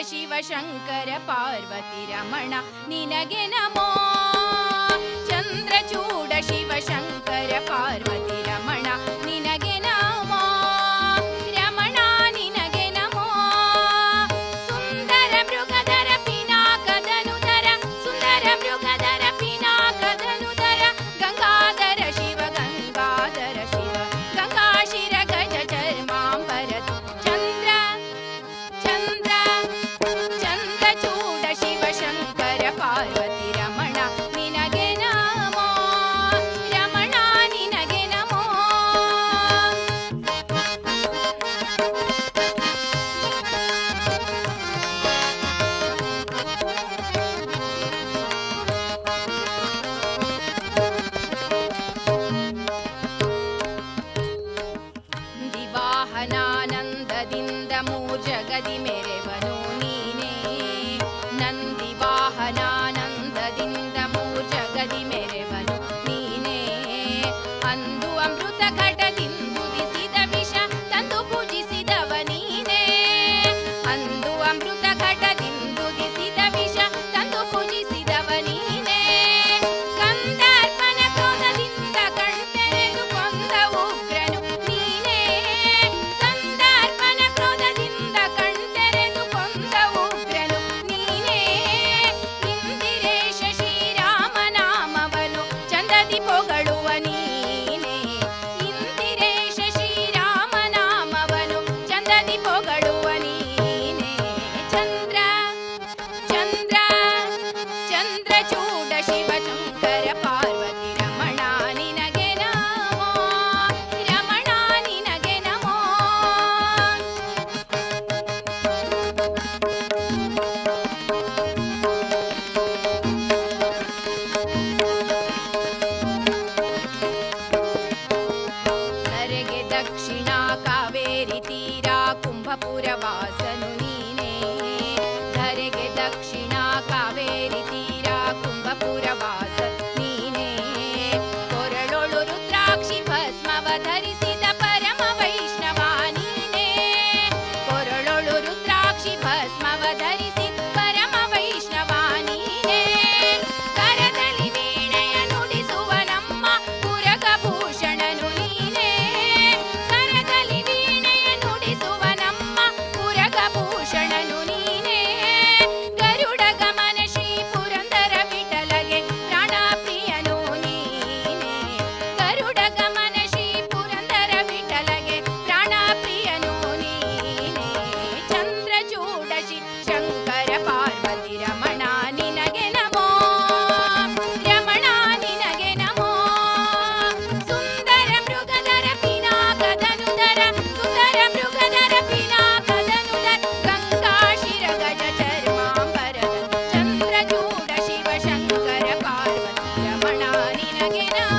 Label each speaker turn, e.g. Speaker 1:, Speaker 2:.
Speaker 1: ಶಿವಶಂಕರ ಪಾರ್ವತಿ ರಮಣ ನಿನಗೆ ನಮೋ. ಚಂದ್ರಚೂಡ ಶಿವಶಂಕರ ಪಾರ್ವತಿ ರಮಣ ನಿನಗೆ ನಮೋ. ರಮಣ ನಿನಗೆ ನಮೋ. ಸುಂದರ ಮೃಗಧರ ಪಿನಾಕದನುಧರ ಸುಂದರ ಮೃಗಧರ ಪಿನಾಕದನುಧರ ಗಂಗಾಧರ ಶಿವ ಗಂಗಾಧರ ಶಿವ ಗಂಗಾಶಿರ ಗಜ ಚರ್ಮಾಂಬರ ಚಂದ್ರ ಚಂದ್ರ ಚಂದ್ರಚೂಡ ಶಿವಶಂಕರ ಪಾರ್ವತಿ ರಮಣ ನಿನಗೆ ನಮೋ. ರಮಣ ನಿನಗೆ ನಮೋ. ದಿವಾಹನಾನಂದದಿಂದ ಮೂಜಗದಿ ಮೆರೆವನು ನೀನೇ. ನಂದಿವಾಹನಾನಂದದಿಂದ ಮೂಜಗದಿ ಮೆರೆವನು ನೀನೇ. ಅಂದು ಅಮೃತ ಘಟದಿಂದುದಿಸಿದ ವಿಷ ತಂದು ಪೂಜಿಸಿದವ ನೀನೇ. ಅಂದು ಅಮೃತ ಘಟದಿಂದುದಿಸಿದ ವಿಷ ತಂದು ಪೂಜಿಸಿದವ ನೀನೇ. ಕಂದರ್ಪನ ಕ್ರೋಧದಿಂದ ಕಣ್ತೆರೆದು ಕೊಂದ ಉಗ್ರನು ನೀನೇ. ಕಂದರ್ಪನ ಕ್ರೋಧದಿಂದ ಕಣ್ತೆರೆದು ಕೊಂದ ಉಗ್ರನು ನೀನೇ. ಇಂದಿರೇಶ ಶ್ರೀರಾಮನಾಮವನು ಚಂದದಿ ಪೊಗಳುವ ನೀನೇ. ಇಂದಿರೇಶ ಶ್ರೀರಾಮನಾಮವನು ಚಂದದಿ ಪೊಗಳುವ ನೀನೇ. ಚಂದ್ರ ಚಂದ್ರ ಚಂದ್ರಚೂಡ ಶಿವಶಂಕರ ಪಾರ್ವತಿ ರಮಣ ನಿನಗೆ ನಮೋ. ರಮಣ ನಿನಗೆ ನಮೋ. ಧರೆಗೆ ದಕ್ಷಿಣ ಕಾವೇರಿ ತೀರ ಕುಂಭಪುರ ವಾಸನು ನೀನೇ. ಧರೆಗೆ ದಕ್ಷಿಣ ಕಾವೇರಿ ತೀರ ಕುಂಭಪುರ ವಾಸ ನೀನೇ. ಕೊರಳೊಳು ರುದ್ರಾಕ್ಷಿ ಭಸ್ಮವ ಧರಿಸಿದ ಪರಮ ವೈಷ್ಣವ ನೀನೇ. ಕೊರಳೊಳು ರುದ್ರಾಕ್ಷಿ ಭಸ್ಮವ ಧರಿಸಿ ಪರಮ ವೈಷ್ಣವ ನೀನೇ. ಕರದಲ್ಲಿ ವೀಣೆಯ ನುಡಿಸುವ ನಮ್ಮ ಪುರಗಭೂಷಣನು ನೀನೇ. ಕರದಲ್ಲಿ ವೀಣೆಯ ನುಡಿಸುವ ನಮ್ಮ ಪುರಗಭೂಷಣನು ನೀನೇ. ಗರುಡ ಗಮನ ಶ್ರೀ ಪುರಂದರ ವಿಠಲಗೆ ಪ್ರಾಣಪ್ರಿಯನು ನೀನೇ. ಗರುಡ ಗಮನ ಶ್ರೀ ಪುರಂದರ ವಿಠಲಗೆ ಪ್ರಾಣಪ್ರಿಯನು ನೀನೇ. ಚಂದ್ರಚೂಡ ಶಂಕರ ಪಾರ್ವತಿ ರಮಣ ನಿನಗೆ ನಮೋ. ರಮಣ ನಿನಗೆ ನಮೋ. ಸುಂದರ ಮೃಗಧರ ಪಿನಾಕದನುಧರ ಸುಂದರ ಮೃಗಧರ ಪಿನಾಕದನುಧರ ಗಂಗಾಶಿರ ಗಜ ಚರ್ಮಾಂಬರದ ಚಂದ್ರಚೂಡ ಶಿವಶಂಕರ ಪಾರ್ವತಿ ರಮಣ ನಿನಗೆ ನಮೋ.